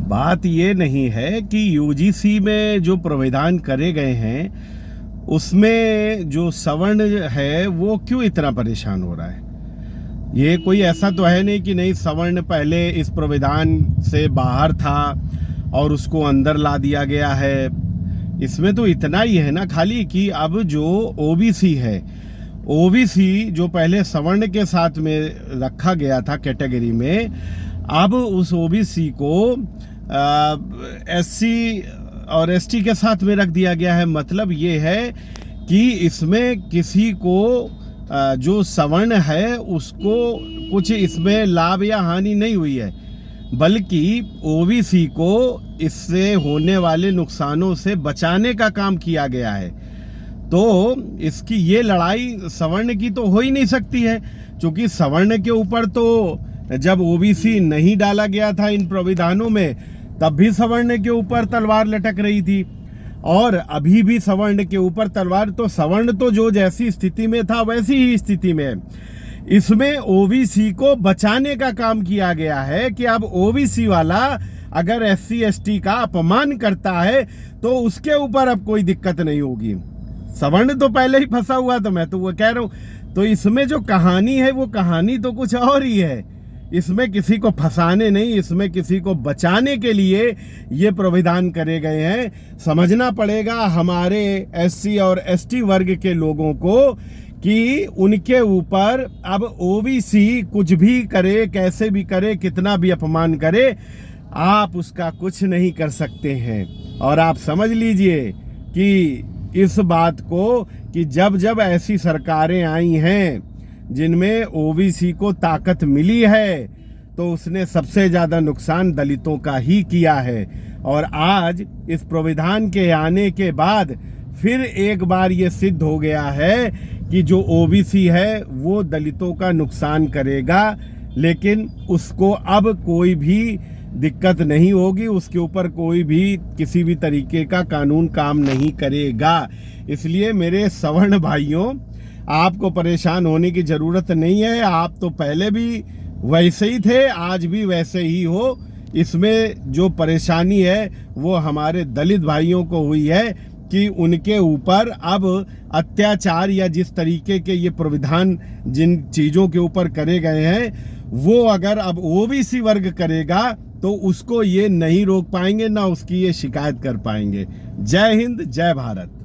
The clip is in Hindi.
बात ये नहीं है कि यूजीसी में जो प्रावधान करे गए हैं उसमें जो सवर्ण है वो क्यों इतना परेशान हो रहा है। ये कोई ऐसा तो है नहीं कि नहीं, सवर्ण पहले इस प्रावधान से बाहर था और उसको अंदर ला दिया गया है। इसमें तो इतना ही है ना खाली कि अब जो ओबीसी है, ओबीसी जो पहले सवर्ण के साथ में रखा गया था कैटेगरी में, अब उस ओबीसी को एससी और एसटी के साथ में रख दिया गया है। मतलब ये है कि इसमें किसी को जो सवर्ण है उसको कुछ इसमें लाभ या हानि नहीं हुई है, बल्कि ओबीसी को इससे होने वाले नुकसानों से बचाने का काम किया गया है। तो इसकी ये लड़ाई सवर्ण की तो हो ही नहीं सकती है, क्योंकि सवर्ण के ऊपर तो जब ओबीसी नहीं डाला गया था इन प्रावधानों में, तब भी सवर्ण के ऊपर तलवार लटक रही थी और अभी भी सवर्ण के ऊपर तलवार। तो सवर्ण तो जो जैसी स्थिति में था वैसी ही स्थिति में है। इसमें ओबीसी को बचाने का काम किया गया है कि अब ओबीसी वाला अगर एससी एसटी का अपमान करता है तो उसके ऊपर अब कोई दिक्कत नहीं होगी। सवर्ण तो पहले ही फंसा हुआ, तो मैं तो वो कह रहा हूं। तो इसमें जो कहानी है वो कहानी तो कुछ और ही है। इसमें किसी को फंसाने नहीं, इसमें किसी को बचाने के लिए ये प्रावधान करे गए हैं। समझना पड़ेगा हमारे एससी और एसटी वर्ग के लोगों को कि उनके ऊपर अब ओबीसी कुछ भी करे, कैसे भी करे, कितना भी अपमान करे, आप उसका कुछ नहीं कर सकते हैं। और आप समझ लीजिए कि इस बात को कि जब जब ऐसी सरकारें आई हैं जिनमें ओबीसी को ताकत मिली है, तो उसने सबसे ज़्यादा नुकसान दलितों का ही किया है। और आज इस प्रावधान के आने के बाद फिर एक बार ये सिद्ध हो गया है कि जो ओबीसी है वो दलितों का नुकसान करेगा, लेकिन उसको अब कोई भी दिक्कत नहीं होगी, उसके ऊपर कोई भी किसी भी तरीके का कानून काम नहीं करेगा। इसलिए मेरे सवर्ण भाइयों, आपको परेशान होने की ज़रूरत नहीं है। आप तो पहले भी वैसे ही थे, आज भी वैसे ही हो। इसमें जो परेशानी है वो हमारे दलित भाइयों को हुई है कि उनके ऊपर अब अत्याचार या जिस तरीके के ये प्रावधान जिन चीज़ों के ऊपर करे गए हैं वो अगर अब ओबीसी वर्ग करेगा तो उसको ये नहीं रोक पाएंगे, ना उसकी ये शिकायत कर पाएंगे। जय हिंद, जय भारत।